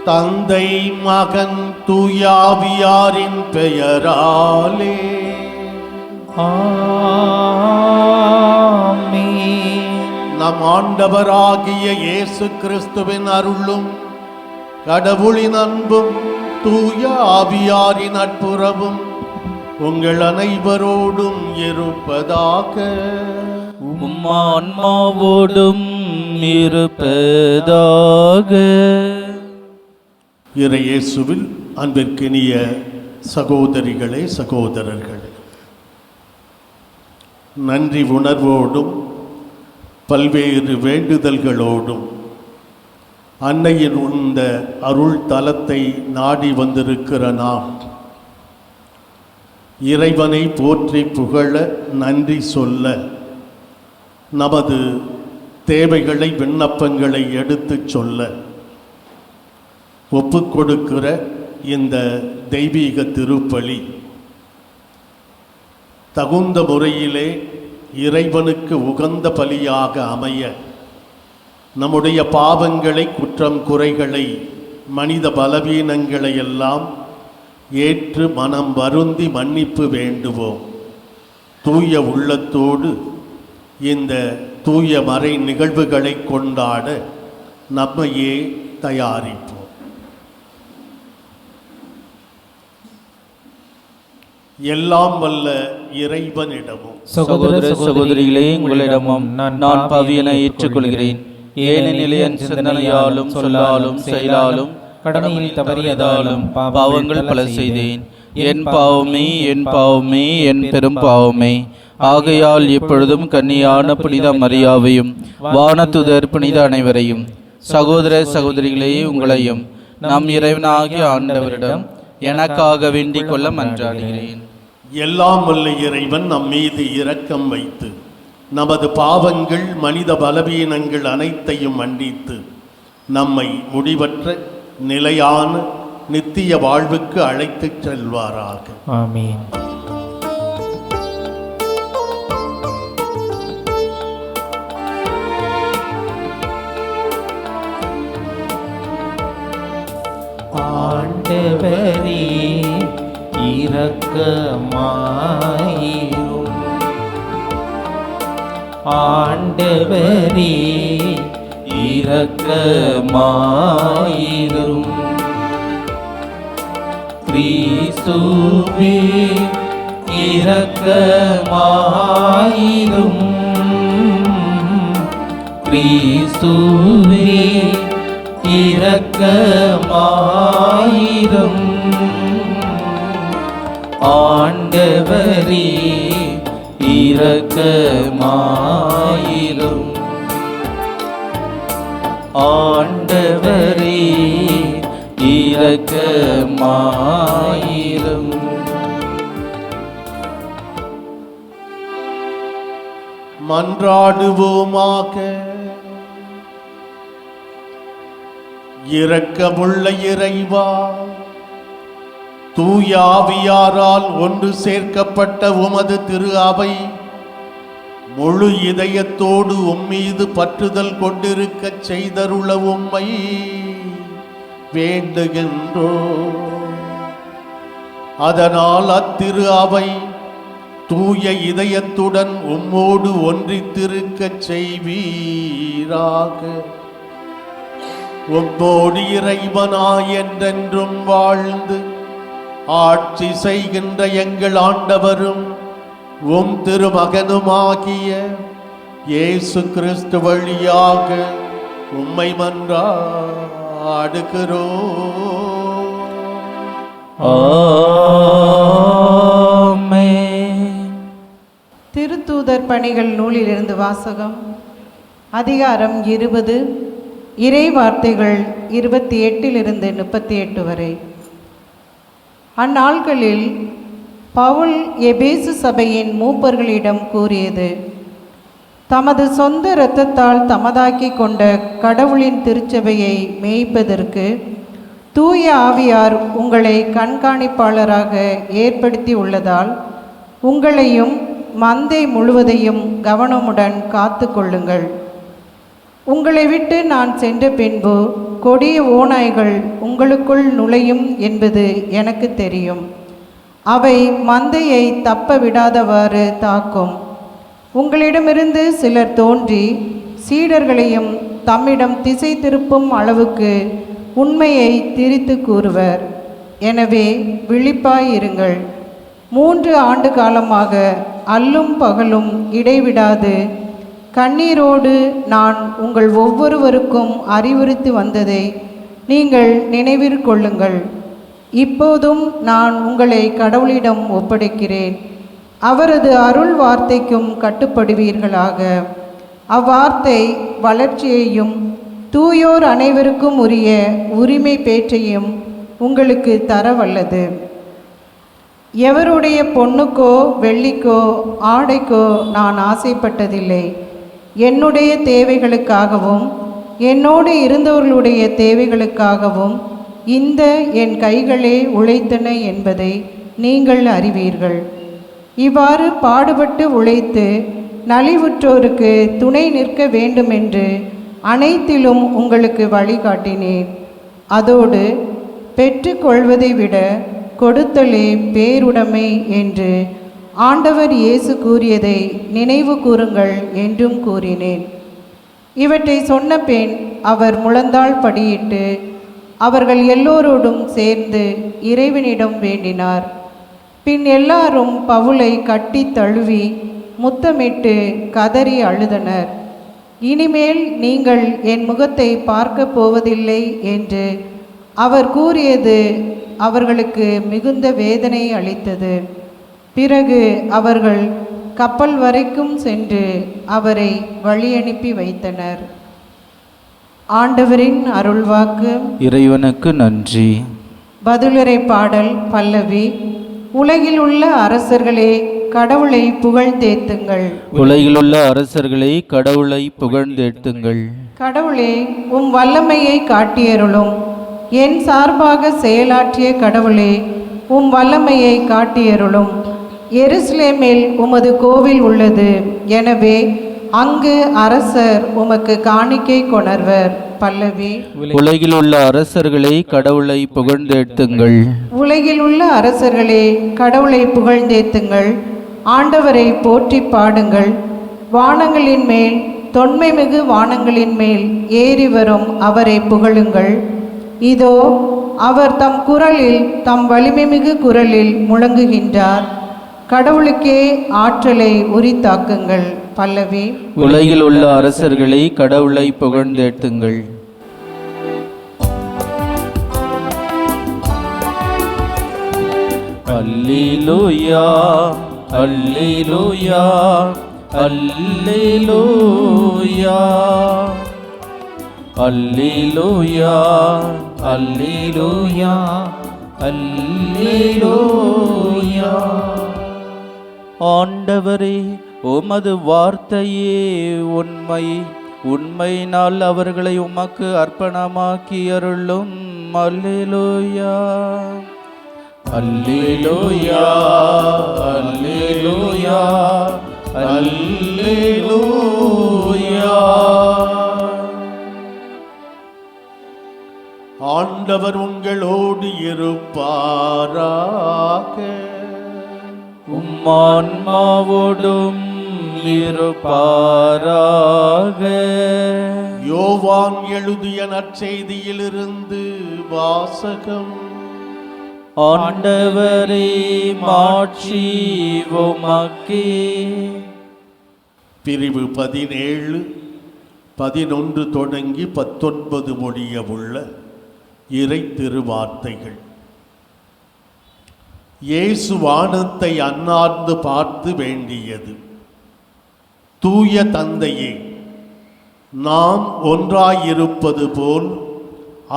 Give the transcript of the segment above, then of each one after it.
தந்தை மகன் தூயாவியாரின் பெயராலே ஆமென். நம் ஆண்டவராகிய இயேசு கிறிஸ்துவின் அருளும் கடவுளின் அன்பும் தூய ஆவியாரின் நட்புறவும் உங்கள் அனைவரோடும் இருப்பதாக. உம் ஆன்மாவோடும் இருப்பதாக. இறையேசுவில் அன்பிற்கினிய சகோதரிகளே சகோதரர்களே, நன்றி உணர்வோடும் பல்வேறு வேண்டுதல்களோடும் அன்னையின் இந்த அருள் தலத்தை நாடி வந்திருக்கிற நாம் இறைவனை போற்றி புகழ, நன்றி சொல்ல, நமது தேவைகளை விண்ணப்பங்களை எடுத்துச் சொல்ல ஒப்புக்கொடுக்கிற இந்த தெய்வீக திருப்பலி தகுந்த முறையிலே இறைவனுக்கு உகந்த பலியாக அமைய நம்முடைய பாவங்களை, குற்றம் குறைகளை, மனித பலவீனங்களை எல்லாம் ஏற்று மனம் வருந்தி மன்னிப்பு வேண்டுவோம். தூய உள்ளத்தோடு இந்த தூய மறை நிகழ்வுகளை கொண்டாட நம்மையே தயாரிப்போம். எல்லாம் வல்ல இறைவனிடமும் சகோதர சகோதரிகளே, உங்களிடமும் நான் பாவியனை ஏற்றுக்கொள்கிறேன். ஏனெனில் என் சிந்தனையாலும் சொல்லாலும் செயலாலும் கடமையில் தவறியதாலும் பாவங்கள் பல செய்தேன். என் பாவமே, என் பாவமே, என் பெரும் பாவமே. ஆகையால் இப்பொழுதும் கன்னியான புனித மரியாவையும் வானதுதர் புனித அனைவரையும், சகோதர சகோதரிகளே உங்களையும் நம் இறைவனாகிய ஆண்டவரிடம் எனக்காக வேண்டிக் கொள்ள மன்றாடுகிறேன். எல்லாம் வல்ல இறைவன் நம் மீது இரக்கம் வைத்து நமது பாவங்கள், மனித பலவீனங்கள் அனைத்தையும் மன்னித்து நம்மை முடிவற்ற நிலையான நித்திய வாழ்வுக்கு அழைத்துச் செல்வாராக. ஆமென். ஆண்டவரே இரக்கமாயிரும். ஆண்டவரே இரக்கமாயிரும். கிறிஸ்துவே இரக்கமாயிரும். கிறிஸ்துவே இரக்கமாயிரும். ஆண்டவரே இரக்கமாயிரும். ஆண்டவரே இரக்கமாயிரும். மன்றாடுவோமாக. இரக்கமுள்ள இறைவா, தூய ஆவியாரால் ஒன்று சேர்க்கப்பட்ட உமது திரு அவை முழு இதயத்தோடு உம்மீது பற்றுதல் கொண்டிருக்கச் செய்தருள உம்மை வேண்டுகின்றோம். அதனால் அத்திரு அவை தூய இதயத்துடன் உம்மோடு ஒன்றித்திருக்கச் செய்வீராக. உம்மோடு இறைவனாய் என்றென்றும் வாழ்ந்து ஆட்சி செய்கின்ற எங்கள் ஆண்டவரும் உம் திருமகனுமாகிய இயேசு கிறிஸ்து வழியாக உம்மை மன்றாடுகிறோம். ஆமென். திருத்தூதர் பணிகள் நூலிலிருந்து வாசகம். அதிகாரம் 20, இறை வார்த்தைகள் 28 38 வரை. அந்நாள்களில் பவுல் எபேசு சபையின் மூப்பர்களிடம் கூறியது, தமது சொந்த இரத்தத்தால் தமதாக்கி கொண்ட கடவுளின் திருச்சபையை மேய்ப்பதற்கு தூய ஆவியார் உங்களை கண்காணிப்பாளராக ஏற்படுத்தி உள்ளதால் உங்களையும் மந்தை முழுவதையும் கவனமுடன் காத்து கொள்ளுங்கள். உங்களை விட்டு நான் சென்ற பின்பு கொடிய ஓநாய்கள் உங்களுக்குள் நுழையும் என்பது எனக்கு தெரியும். அவை மந்தையை தப்ப விடாதவாறு தாக்கும். உங்களிடமிருந்து சிலர் தோன்றி சீடர்களையும் தம்மிடம் திசை திருப்பும் அளவுக்கு உண்மையை திரித்து கூறுவர். எனவே விழிப்பாயிருங்கள். 3 ஆண்டு காலமாக அல்லும் பகலும் இடைவிடாது கண்ணீரோடு நான் உங்கள் ஒவ்வொருவருக்கும் அறிவுறுத்தி வந்ததை நீங்கள் நினைவிற்கொள்ளுங்கள். இப்போதும் நான் உங்களை கடவுளிடம் ஒப்படைக்கிறேன். அவரது அருள் வார்த்தைக்கும் கட்டுப்படுவீர்களாக. அவ்வார்த்தை வளர்ச்சியையும் தூயோர் அனைவருக்கும் உரிய உரிமை பேற்றையும் உங்களுக்கு தரவல்லது. எவருடைய பொன்னுக்கோ வெள்ளிக்கோ ஆடைக்கோ நான் ஆசைப்பட்டதில்லை. என்னுடைய தேவைகளுக்காகவும் என்னோடு இருந்தவர்களுடைய தேவைகளுக்காகவும் இந்த என் கைகளே உழைத்தன என்பதை நீங்கள் அறிவீர்கள். இவ்வாறு பாடுபட்டு உழைத்து நலிவுற்றோருக்கு துணை நிற்க வேண்டுமென்று அனைத்திலும் உங்களுக்கு வழிகாட்டினேன். அதோடு பெற்றுக்கொள்வதை விட கொடுத்தலே பேருடைமை என்று ஆண்டவர் இயேசு கூறியதை நினைவு கூறுங்கள் என்றும் கூறினேன். இவற்றை சொன்ன பின் அவர் முழந்தாள் படியிட்டு அவர்கள் எல்லோரோடும் சேர்ந்து இறைவனிடம் வேண்டினார். பின் எல்லாரும் பவுலை கட்டி தழுவி முத்தமிட்டு கதறி அழுதனர். இனிமேல் நீங்கள் என் முகத்தை பார்க்க போவதில்லை என்று அவர் கூறியது அவர்களுக்கு மிகுந்த வேதனை அளித்தது. பிறகு அவர்கள் கப்பல் வரைக்கும் சென்று அவரை வழியனுப்பி வைத்தனர். ஆண்டவரின் அருள்வாக்கு. இறைவனுக்கு நன்றி. பதிலுரை பாடல் பல்லவி. உலகில் உள்ள அரசர்களே கடவுளை புகழ்ந்தேத்துங்கள். உலகிலுள்ள அரசர்களை கடவுளை புகழ்ந்தேத்துங்கள். கடவுளே உம் வல்லமையை காட்டியருளும். என் சார்பாக செயலாற்றிய கடவுளே உம் வல்லமையை காட்டியருளும். எருசலேமில் உமது கோவில் உள்ளது. எனவே அங்கு அரசர் உமக்கு காணிக்கை கொணர்வர். பல்லவி. உலகில் உள்ள அரசர்களை கடவுளை புகழ்ந்தேத்துங்கள். உலகில் உள்ள அரசர்களே கடவுளை புகழ்ந்தேத்துங்கள். ஆண்டவரை போற்றி பாடுங்கள். வானங்களின் மேல் தொன்மைமிகு வானங்களின் மேல் ஏறி வரும் அவரை புகழுங்கள். இதோ அவர் தம் குரலில் தம் வலிமைமிகு குரலில் முழங்குகின்றார். கடவுளுக்கே ஆற்றலை உரித்தாக்குங்கள். பல்லவி. உலகில் உள்ள அரசர்களை கடவுளை புகழ்ந்தேத்துங்கள். அல்லேலூயா அல்லேலூயா அல்லேலூயா அல்லேலூயா அல்லேலூயா அல்லேலூயா. ஆண்டவரே உமது வார்த்தையே உண்மை. உண்மையினால் அவர்களை உமக்கு அர்ப்பணமாக்கி அருளும். அல்லேலூயா அல்லேலூயா அல்லேலூயா அல்லேலூயா. ஆண்டவர் உங்களோடு இருப்பாராக. உம்மான்மாவோடும் இருப்பாராக. யோவான் எழுதிய நற்செய்தியிலிருந்து வாசகம். ஆண்டவரே மாட்சி உமக்கே. பிரிவு 17, 11 தொடங்கி 19 முடிய உள்ள இறை திருவார்த்தைகள். இயேசு வானத்தை அண்ணார்ந்து பார்த்து வேண்டியது: தூய தந்தையே, நாம் ஒன்றாயிருப்பது போல்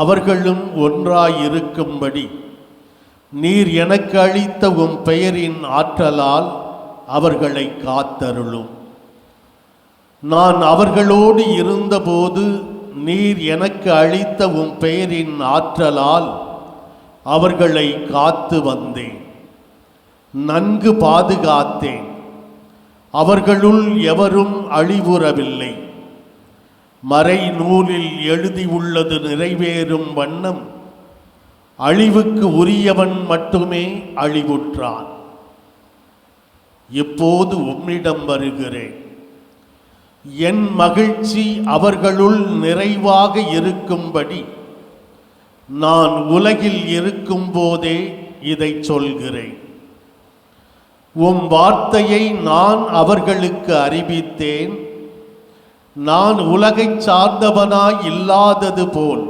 அவர்களும் ஒன்றாயிருக்கும்படி நீர் எனக்கு அளித்த உம் பெயரின் ஆற்றலால் அவர்களை காத்தருளும். நான் அவர்களோடு இருந்தபோது நீர் எனக்கு அளித்த உம் பெயரின் ஆற்றலால் அவர்களை காத்து வந்தேன், நன்கு பாதுகாத்தேன். அவர்களுள் எவரும் அழிவுறவில்லை. மறை நூலில் எழுதியுள்ளது நிறைவேறும் வண்ணம் அழிவுக்கு உரியவன் மட்டுமே அழிவுற்றான். இப்போது உம்மிடம் வருகிறேன். என் மகிழ்ச்சி அவர்களுள் நிறைவாக இருக்கும்படி நான் உலகில் இருக்கும்போதே இதை சொல்கிறேன். உம் வார்த்தையை நான் அவர்களுக்கு அறிவித்தேன். நான் உலகைச் சார்ந்தவனாய் இல்லாதது போல்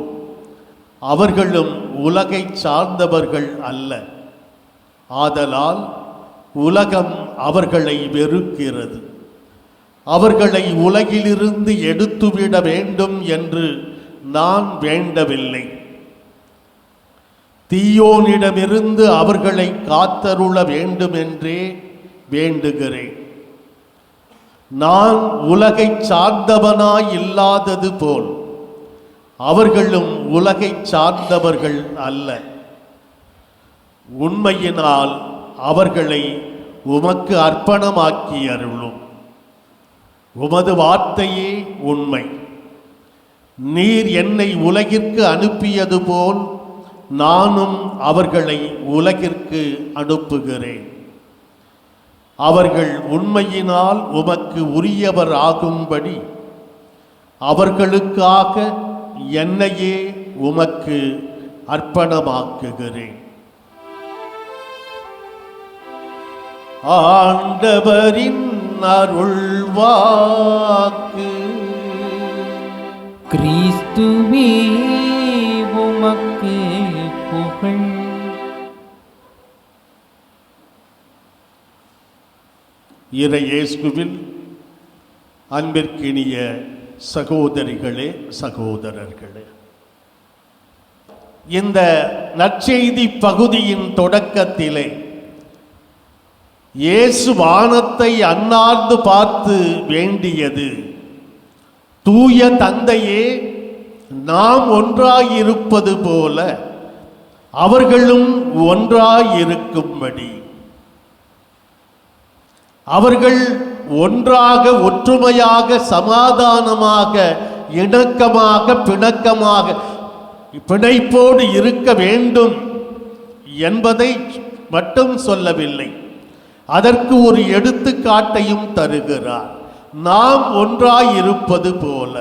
அவர்களும் உலகைச் சார்ந்தவர்கள் அல்ல. ஆதலால் உலகம் அவர்களை வெறுக்கிறது. அவர்களை உலகிலிருந்து எடுத்துவிட வேண்டும் என்று நான் வேண்டவில்லை. தீயோனிடமிருந்து அவர்களை காத்தருள வேண்டுமென்றே வேண்டுகிறேன். நான் உலகைச் சார்ந்தவனாய் இல்லாதது போல் அவர்களும் உலகைச் சார்ந்தவர்கள் அல்ல. உண்மையினால் அவர்களை உமக்கு அர்ப்பணமாக்கி அருளும். உமது வார்த்தையே உண்மை. நீர் என்னை உலகிற்கு அனுப்பியது போல் நானும் அவர்களை உலகிற்கு அனுப்புகிறேன். அவர்கள் உண்மையினால் உமக்கு உரியவர் ஆகும்படி அவர்களுக்காக என்னையே உமக்கு அர்ப்பணமாக்குகிறேன். ஆண்டவரின் அருள்வாக்கு. கிறிஸ்துவே உமக்கு புகழ். இறை இயேசுவில் அன்பிற்கினிய சகோதரிகளே, சகோதரர்களே, இந்த நற்செய்தி பகுதியின் தொடக்கத்திலே இயேசு வானத்தை அண்ணார்ந்து பார்த்து வேண்டியது, தூய தந்தையே, நாம் ஒன்றாயிருப்பது போல அவர்களும் ஒன்றாயிருக்கும்படி. அவர்கள் ஒன்றாக, ஒற்றுமையாக, சமாதானமாக, இணக்கமாக, பிணக்கமாக, பிணைப்போடு இருக்க வேண்டும் என்பதை மட்டும் சொல்லவில்லை, அதற்கு ஒரு எடுத்துக்காட்டையும் தருகிறார். நாம் ஒன்றாயிருப்பது போல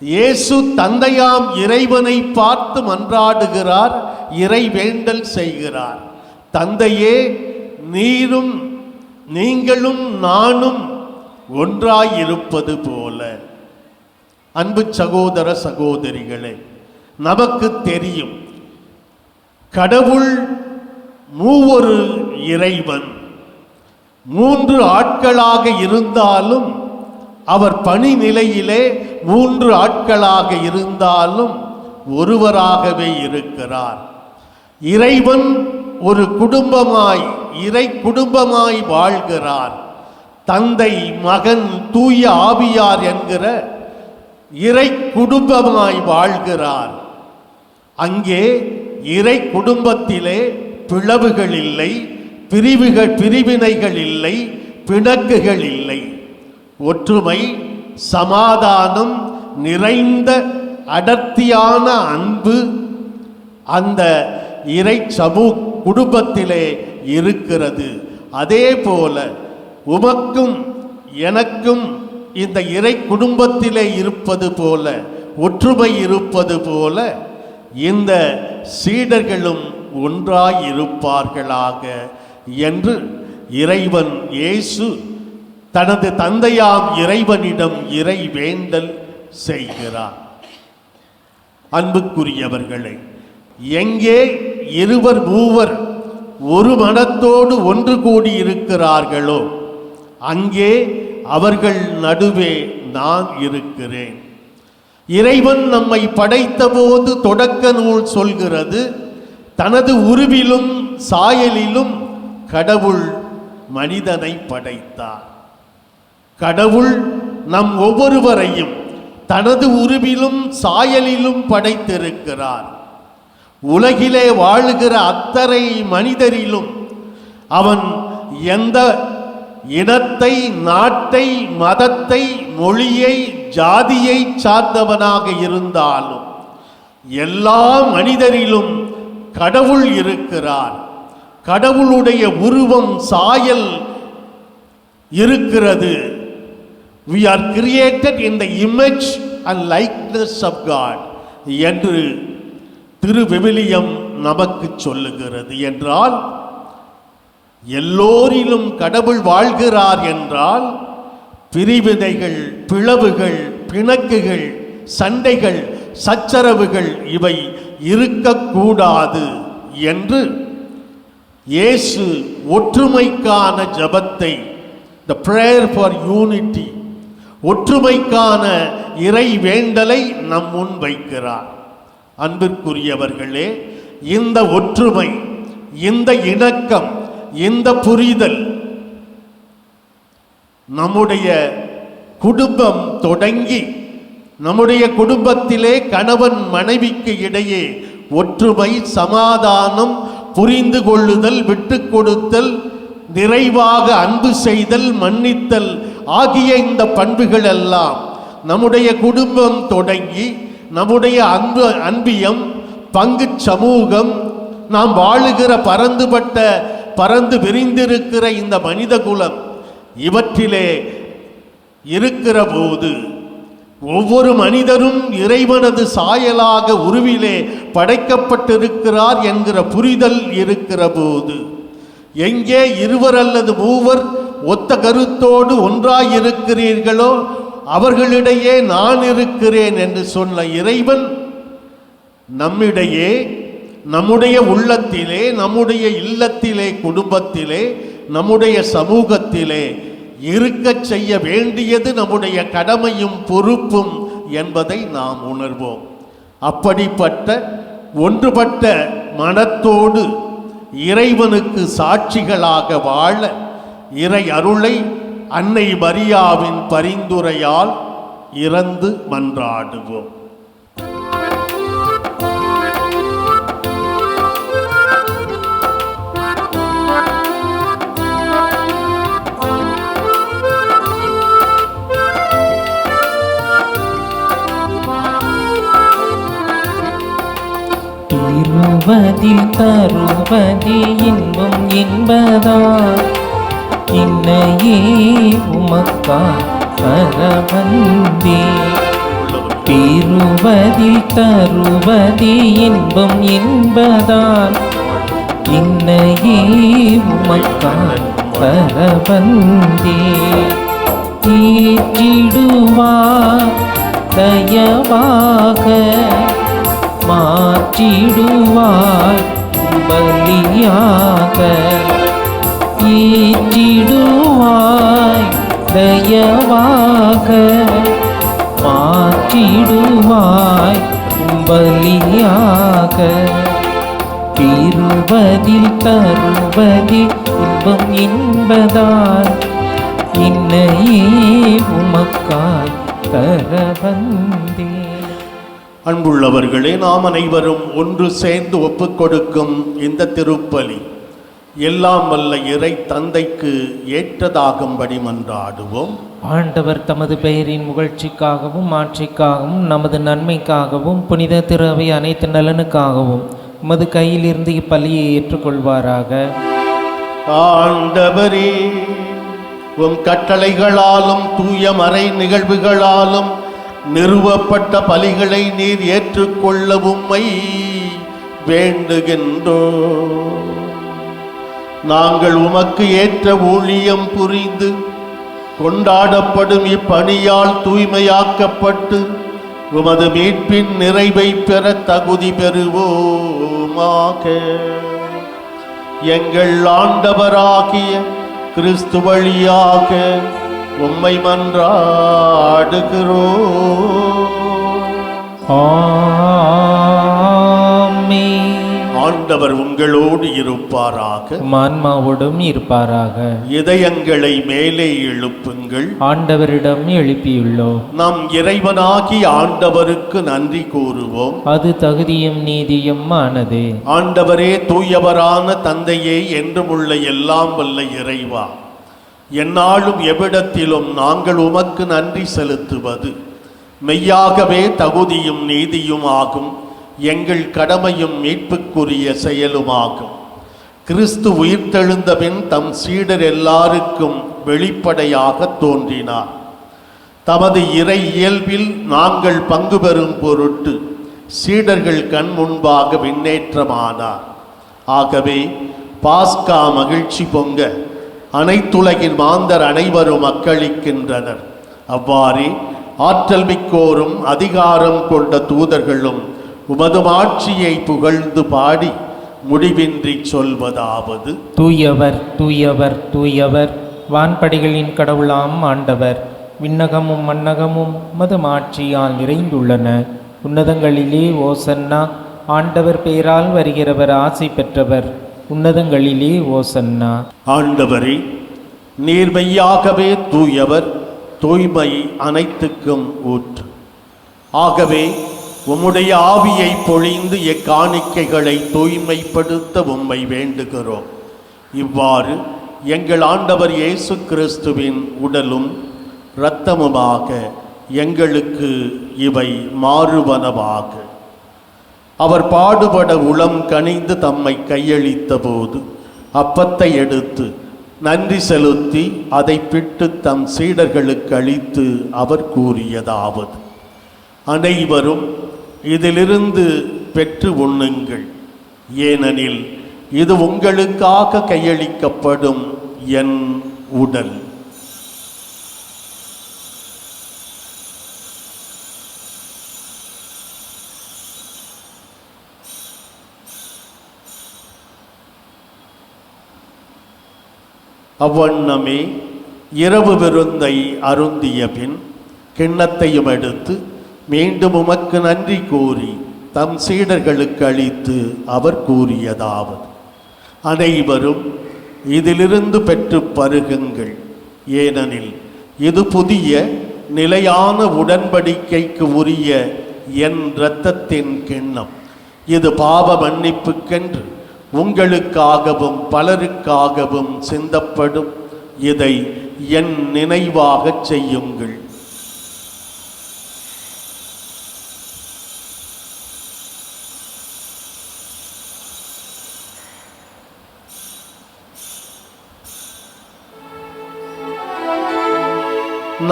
இயேசு தந்தையாம் இறைவனை பார்த்து மன்றாடுகிறார், இறை வேண்டல் செய்கிறார். தந்தையே, நீரும் நீங்களும் நானும் ஒன்றாயிருப்பது போல. அன்பு சகோதர சகோதரிகளே, நமக்கு தெரியும், கடவுள் மூவொரு இறைவன். 3 ஆட்களாக இருந்தாலும், அவர் பணி நிலையிலே 3 ஆட்களாக இருந்தாலும் ஒருவராகவே இருக்கிறார். இறைவன் ஒரு குடும்பமாய், இறை குடும்பமாய் வாழ்கிறார். தந்தை, மகன், தூய ஆவியார் என்கிற இறை குடும்பமாய் வாழ்கிறார். அங்கே இறை குடும்பத்திலே பிளவுகள் இல்லை, பிரிவினைகள் இல்லை, பிணக்குகள் இல்லை. ஒற்றுமை, சமாதானம் நிறைந்த அடர்த்தியான அன்பு அந்த இறை குடும்பத்திலே இருக்கிறது. அதே போல உமக்கும் எனக்கும் இந்த இறை குடும்பத்திலே இருப்பது போல, ஒற்றுமை இருப்பது போல, இந்த சீடர்களும் ஒன்றாயிருப்பார்களாக என்று இறைவன் இயேசு தனது தந்தையாம் இறைவனிடம் இறை வேண்டல் செய்கிறார். அன்புக்குரியவர்களே, எங்கே 2 3 ஒரு மனத்தோடு ஒன்று கூடி இருக்கிறார்களோ அங்கே அவர்கள் நடுவே நான் இருக்கிறேன். இறைவன் நம்மை படைத்த போது தொடக்க நூல் சொல்கிறது, தனது உருவிலும் சாயலிலும் கடவுள் மனிதனை படைத்தார். கடவுள் நம் ஒவ்வொருவரையும் தனது உருவிலும் சாயலிலும் படைத்திருக்கிறார். உலகிலே வாழுகிற அத்தனை மனிதரிலும் அவன் எந்த இனத்தை, நாட்டை, மதத்தை, மொழியை, ஜாதியை சார்ந்தவனாக இருந்தாலும் எல்லா மனிதரிலும் கடவுள் இருக்கிறார். கடவுளுடைய உருவம், சாயல் இருக்கிறது. We are created in the image and likeness of God என்று திருவிவிலியம் நமக்கு சொல்லுகிறது. என்றால் எல்லோரிலும் கடவுள் வாழ்கிறார் என்றால் பிரிவினைகள், பிளவுகள், பிணக்குகள், சண்டைகள், சச்சரவுகள் இவை இருக்கக்கூடாது என்று இயேசு ஒற்றுமைக்கான ஜெபத்தை, the prayer for unity, ஒற்றுமைக்கான இறை வேண்டலை நம் முன் வைக்கிறார். அன்பிற்குரியவர்களே, இந்த ஒற்றுமை, இந்த இணக்கம், இந்த புரிதல் நம்முடைய குடும்பம் தொடங்கி நம்முடைய குடும்பத்திலே கணவன் மனைவிக்கு இடையே ஒற்றுமை, சமாதானம், புரிந்து கொள்ளுதல், விட்டு கொடுத்தல், நிறைவாக அன்பு செய்தல், மன்னித்தல் ஆகிய இந்த பண்புகள் எல்லாம் நம்முடைய குடும்பம் தொடங்கி நம்முடைய அன்பியம், பங்கு சமூகம், நாம் வாழுகிற பரந்து விரிந்திருக்கிற இந்த மனித குலம் இவற்றிலே இருக்கிற போது ஒவ்வொரு மனிதரும் இறைவனது சாயலாக உருவிலே படைக்கப்பட்டிருக்கிறார் என்கிற புரிதல் இருக்கிற போது, எங்கே இருவர் அல்லது மூவர் ஒத்த கருத்தோடு ஒன்றாயிருக்கிறீர்களோ அவர்களிடையே நான் இருக்கிறேன் என்று சொன்ன இறைவன் நம்மிடையே, நம்முடைய உள்ளத்திலே, நம்முடைய இல்லத்திலே, குடும்பத்திலே, நம்முடைய சமூகத்திலே இருக்கச் செய்ய வேண்டியது நம்முடைய கடமையும் பொறுப்பும் என்பதை நாம் உணர்வோம். அப்படிப்பட்ட ஒன்றுபட்ட மனத்தோடு இறைவனுக்கு சாட்சிகளாக வாழ இறை அருளை அன்னை மரியாவின் பரிந்துரையால் இறந்து மன்றாடுவோம். திருவதில் தருவதி இன்பம் என்பதால் இன்னையே உமக்கா பரவந்தே. திருவதில் தருவதி இன்பம் என்பதால் இன்னையே உமக்கா பரவந்தே. ஈற்றிடுவார் தயவாக மாற்றிடுவாய் பலியாக. ஈற்றிடுவாய் தயவாக மாற்றிடுவாய் பலியாக. திருவதில் தருவதி இன்பம் என்பதால் இன்னையே உமக்காய் தரவந்தே. அன்புள்ளவர்களே, நாம் அனைவரும் ஒன்று சேர்ந்து ஒப்புக்கொடுக்கும் இந்த திருப்பலி எல்லாம் வல்ல இறை தந்தைக்கு ஏற்றதாகும்படி மன்றாடுவோம். ஆண்டவர் தமது பெயரின் புகழ்ச்சிக்காகவும் ஆட்சிக்காகவும் நமது நன்மைக்காகவும் புனித திருவை அனைத்து நலனுக்காகவும் உமது கையிலிருந்து இப்பலியை ஏற்றுக்கொள்வாராக. ஆண்டவரே, உம் கட்டளைகளாலும் தூய மறை நிகழ்வுகளாலும் நிறுவப்பட்ட பலிகளை நீர் ஏற்றுக்கொள்ள உம்மை வேண்டுகின்றோம். நாங்கள் உமக்கு ஏற்ற ஊழியம் புரிந்து கொண்டாடப்படும் இப்பணியால் தூய்மையாக்கப்பட்டு உமது மீட்பின் நிறைவை பெற தகுதி பெறுவோமாக. எங்கள் ஆண்டவராகிய கிறிஸ்து வழியாக உம்மை மன்றாடுகிறோம். ஆமென். ஆண்டவர் உங்களோடு இருப்பாராக, ஆன்மாவோடும் இருப்பாராக. இதயங்களை மேலே எழுப்புங்கள். ஆண்டவரிடம் எழுப்பியுள்ளோம். நம் இறைவனாகி ஆண்டவருக்கு நன்றி கூறுவோம். அது தகுதியும் நீதியும் ஆனது. ஆண்டவரே, தூயவரான தந்தையே, என்றும் உள்ள எல்லாம் வல்ல இறைவா, எந்நாளும் எவ்விடத்திலும் நாங்கள் உமக்கு நன்றி செலுத்துவது மெய்யாகவே தகுதியும் நீதியும் ஆகும், எங்கள் கடமையும் மீட்புக்குரிய செயலுமாகும். கிறிஸ்து உயிர்த்தெழுந்தபின் தம் சீடர் எல்லாருக்கும் வெளிப்படையாக தோன்றினார். தமது இறை இயல்பில் நாங்கள் பங்கு பெறும் பொருட்டு சீடர்கள் கண் முன்பாக விண்ணேற்றமானார். ஆகவே பாஸ்கா மகிழ்ச்சி பொங்க அனைத்துலகின் மாந்தர் அனைவரும் அக்களிக்கின்றனர். அவ்வாறே ஆற்றல் மிக்கோரும் அதிகாரம் கொண்ட தூதர்களும் உமது ஆட்சியை புகழ்ந்து பாடி முடிவின்றி சொல்வதாவது: தூயவர் தூயவர் தூயவர், வான்படைகளின் கடவுளாம் ஆண்டவர். விண்ணகமும் மண்ணகமும் உமது ஆட்சியால் நிறைந்துள்ளன. உன்னதங்களிலே ஓசன்னா. ஆண்டவர் பெயரால் வருகிறவர் ஆசி பெற்றவர். உன்னதங்களிலே ஓசன்னா. ஆண்டவரே, நீர் மெய்யாகவே தூயவர், தூய்மை அனைத்துக்கும் ஊற்று. ஆகவே உம்முடைய ஆவியை பொழிந்து எக்காணிக்கைகளை தூய்மைப்படுத்த உம்மை வேண்டுகிறோம். இவ்வாறு எங்கள் ஆண்டவர் இயேசு கிறிஸ்துவின் உடலும் இரத்தமுமாக எங்களுக்கு இவை மாறுவனவாக. அவர் பாடுபட உளம் கனிந்து தம்மை கையளித்த போது அப்பத்தை எடுத்து நன்றி செலுத்தி அதை பிட்டு தம் சீடர்களுக்கு அளித்து அவர் கூறியதாவது: அனைவரும் இதிலிருந்து பெற்று உண்ணுங்கள், ஏனெனில் இது உங்களுக்காக கையளிக்கப்படும் என் உடல். அவ்வண்ணமே இரவு விருந்தை அருந்திய பின் கிண்ணத்தையும் எடுத்து மீண்டும் உமக்கு நன்றி கூறி தம் சீடர்களுக்கு அளித்து அவர் கூறியதாவது: அனைவரும் இதிலிருந்து பெற்று பருகுங்கள், ஏனெனில் இது புதிய நிலையான உடன்படிக்கைக்கு உரிய என் இரத்தத்தின் கிண்ணம். இது பாவ மன்னிப்புக்கென்று உங்களுக்காகவும் பலருக்காகவும் சிந்தப்படும். இதை என் நினைவாகச் செய்யுங்கள்.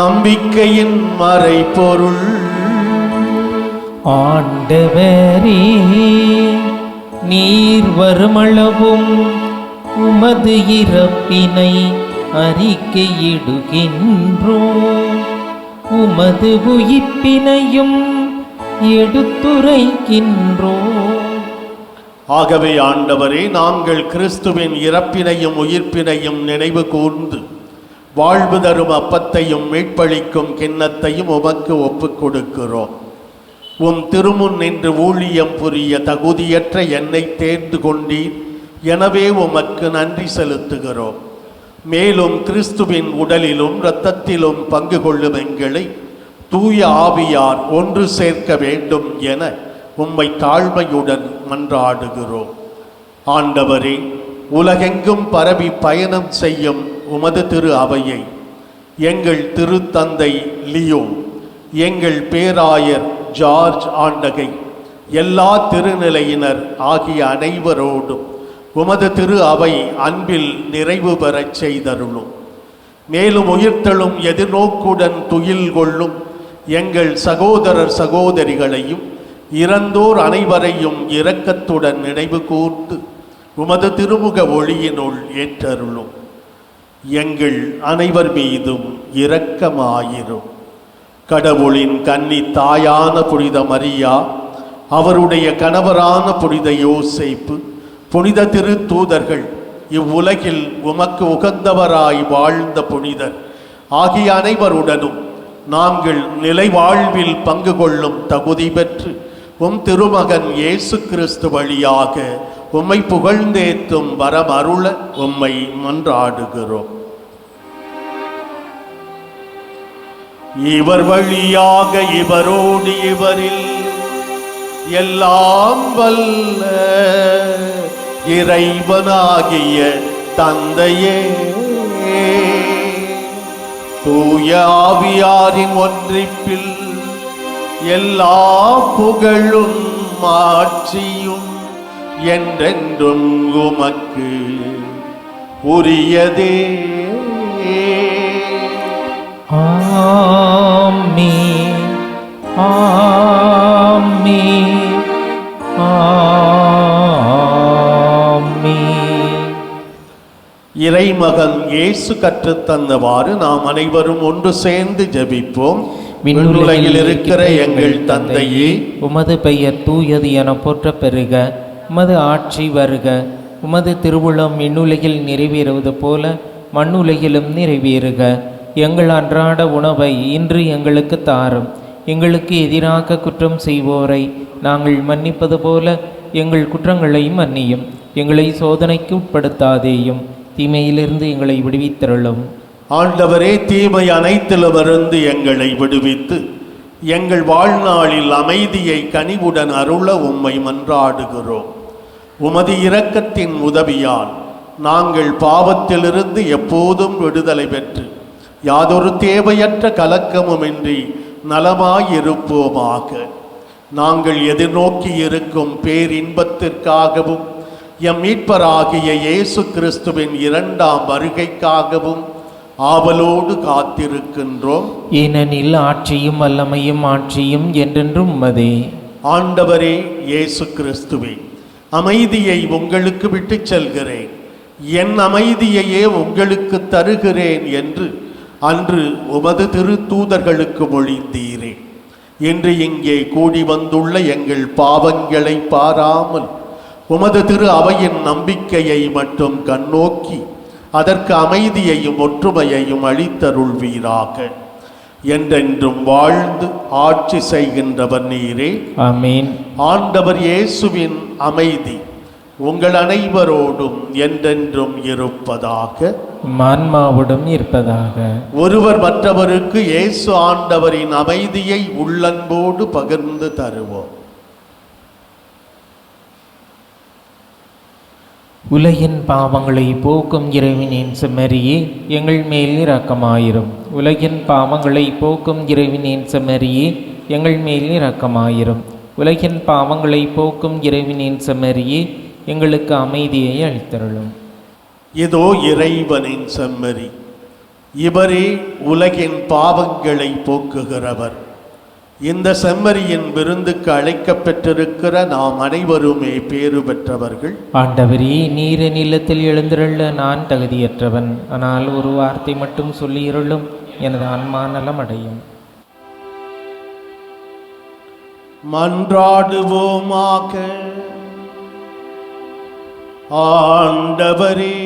நம்பிக்கையின் மறைபொருள். ஆண்டவரே, நீர் வருமளவும் உமது இறப்பினை அறிக்கையிடுகின்றோம், உமது உயிர்ப்பினையும் எடுத்துரைக்கின்றோம். ஆகவே ஆண்டவரே, நாங்கள் கிறிஸ்துவின் இறப்பினையும் உயிர்ப்பினையும் நினைவு கூர்ந்து வாழ்வு தரும் அப்பத்தையும் மீட்பளிக்கும் கிண்ணத்தையும் உமக்கு ஒப்புக் கொடுக்கிறோம். உம் திருமுன் நின்று ஊழியம் புரிய தகுதியற்ற என்னை தேர்ந்து கொண்டீர், எனவே உமக்கு நன்றி செலுத்துகிறோம். மேலும் கிறிஸ்துவின் உடலிலும் இரத்தத்திலும் பங்கு கொள்ளும் எங்களை தூய ஆவியார் ஒன்று சேர்க்க வேண்டும் என உம்மை தாழ்மையுடன் மன்றாடுகிறோம். ஆண்டவரே, உலகெங்கும் பரவி பயணம் செய்யும் உமது திரு அவையை எங்கள் திருத்தந்தை லியோ, எங்கள் பேராயர் ஜார்ஜ் ஆண்டகை, எல்லா திருநிலையினர் ஆகிய அனைவரோடும் உமது திரு அவை அன்பில் நிறைவு பெறச் செய்தருளும். மேலும் உயிர்த்தெழும் எதிர்நோக்குடன் துயில் கொள்ளும் எங்கள் சகோதரர் சகோதரிகளையும் இறந்தோர் அனைவரையும் இரக்கத்துடன் நினைவு கூர்ந்து உமது திருமுக ஒளியினுள் ஏற்றருளும். எங்கள் அனைவர் மீதும் இரக்கமாயிரும். கடவுளின் கன்னி தாயான புனித மரியா, அவருடைய கணவரான புனித யோசேப்பு, புனித திரு தூதர்கள், இவ்வுலகில் உமக்கு உகந்தவராய் வாழ்ந்த புனிதர் ஆகிய அனைவருடனும் நாங்கள் நிலை வாழ்வில் பங்கு கொள்ளும் தகுதி பெற்று உம் திருமகன் இயேசு கிறிஸ்து வழியாக உம்மை புகழ்ந்தேத்தும் வரம் அருள உம்மை மன்றாடுகிறோம். இவர் வழியாக இவரோடு இவரில் எல்லாம் வல்ல இறைவனாகிய தந்தையே, தூய ஆவியாரின் ஒன்றிப்பில் எல்லா புகழும் மாட்சியும் என்றென்றும் உமக்கு உரியதே. ஆமென், ஆமென், ஆமென். இறைமகன் இயேசு கற்றுத்தந்தவாறு நாம் அனைவரும் ஒன்று சேர்ந்து ஜெபிப்போம். விண்ணுலகில் இருக்கிற எங்கள் தந்தையே, உமது பெயர் தூயது என போற்றப் பெறுக. உமது ஆட்சி வருக. உமது திருவுளம் விண்ணுலகில் நிறைவேறுவது போல மண்ணுலகிலும் நிறைவேறுக. எங்கள் அன்றாட உணவை இன்று எங்களுக்கு தாரும். எங்களுக்கு எதிராக குற்றம் செய்வோரை நாங்கள் மன்னிப்பது போல எங்கள் குற்றங்களை மன்னியும். எங்களை சோதனைக்கு உட்படுத்தாதேயும், தீமையிலிருந்து எங்களை விடுவித்தருளும். ஆண்டவரே, தீமை அனைத்திலுமிருந்து எங்களை விடுவித்து எங்கள் வாழ்நாளில் அமைதியை கனிவுடன் அருள உம்மை மன்றாடுகிறோம். உமது இரக்கத்தின் உதவியால் நாங்கள் பாவத்திலிருந்து எப்போதும் விடுதலை பெற்று யாதொரு தேவையற்ற கலக்கமுமின்றி நலமாயிருப்போமாக. நாங்கள் எதிர்நோக்கி இருக்கும் பேரின்பத்திற்காகவும் எம் மீட்பராகிய இயேசு கிறிஸ்துவின் இரண்டாம் வருகைக்காகவும் ஆவலோடு காத்திருக்கின்றோம். ஏனெனில் ஆட்சியும் வல்லமையும் ஆட்சியும் என்றென்றும் உமதே. ஆண்டவரே இயேசு கிறிஸ்துவே, அமைதியை உங்களுக்கு விட்டுச் செல்கிறேன், என் அமைதியையே உங்களுக்கு தருகிறேன் என்று அன்று உமது திரு தூதர்களுக்கு மொழிந்தீரே. இன்று இங்கே கூடி வந்துள்ள எங்கள் பாவங்களை பாராமல் உமது திரு அவையின் நம்பிக்கையை மட்டும் கண்ணோக்கி அதற்கு அமைதியையும் ஒற்றுமையையும் அளித்தருள்வீராக. என்றென்றும் வாழ்ந்து ஆட்சி செய்கின்றவர் நீரே. ஆமென். ஆண்டவர் இயேசுவின் அமைதி உங்கள் அனைவரோடும் என்றென்றும் இருப்பதாக. ஆன்மாவோடும் இருப்பதாக. ஒருவர் மற்றவருக்கு இயேசு ஆண்டவரின் அமைதியை உள்ளன்போடு பகிர்ந்து தருவோம். உலகின் பாவங்களை போக்கும் இறைவனின் செம்மறியே, எங்கள் மேல் இரக்கமாயிரும். உலகின் பாவங்களை போக்கும் இறைவனின் செம்மறியே, எங்கள் மேல் இரக்கமாயிரும். உலகின் பாவங்களை போக்கும் இறைவனின் செம்மறியே, எங்களுக்கு அமைதியை அளித்தருளும். இதோ இறைவனின் செம்மறி, இவரே உலகின் பாவங்களை போக்குகிறவர். இந்த செம்மறியின் விருந்துக்கு அழைக்கப்பெற்றிருக்கிற நாம் அனைவருமே பேறு பெற்றவர்கள். ஆண்டவரே, நீர் என் இல்லத்தில் எழுந்திருள்ள நான் தகுதியற்றவன். ஆனால் ஒரு வார்த்தை மட்டும் சொல்லியிருளும், எனது ஆன்மா நலமடையும். மன்றாடுவோமாக. ஆண்டவரே,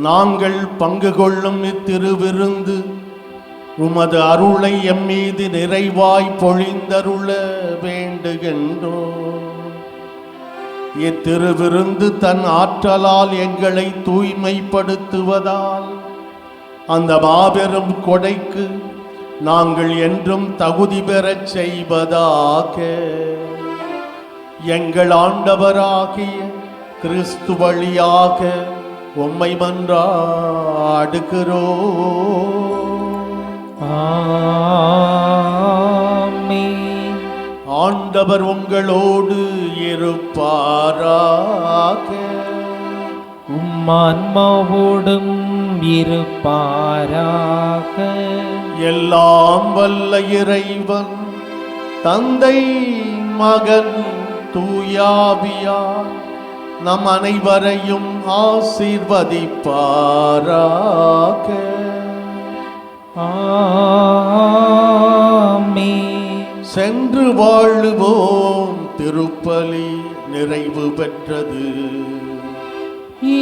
நாங்கள் பங்கு கொள்ளும் இத்திருவிருந்து உமது அருளை எம்மீது நிறைவாய் பொழிந்தருள வேண்டுகின்றோம். இத்திருவிருந்து தன் ஆற்றலால் எங்களை தூய்மைப்படுத்துவதால் அந்த மாபெரும் கொடைக்கு நாங்கள் என்றும் தகுதி பெறச் செய்வதாக. எங்கள் ஆண்டவராகிய கிறிஸ்து வழியாக உம்மை மன்றாடுகிறோம். ஆமென். ஆண்டவர் உங்களோடு இருப்பாராக. ஆன்மாவோடும் இருப்பாராக. எல்லாம் வல்ல இறைவன் தந்தை, மகன், தூயாவியார் நம் அனைவரையும் ஆசீர்வதிப்பாராக. ஆமென். சென்று வாழுவோம். திருப்பலி நிறைவு பெற்றது.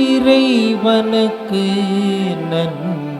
இறைவனுக்கு நன்றி.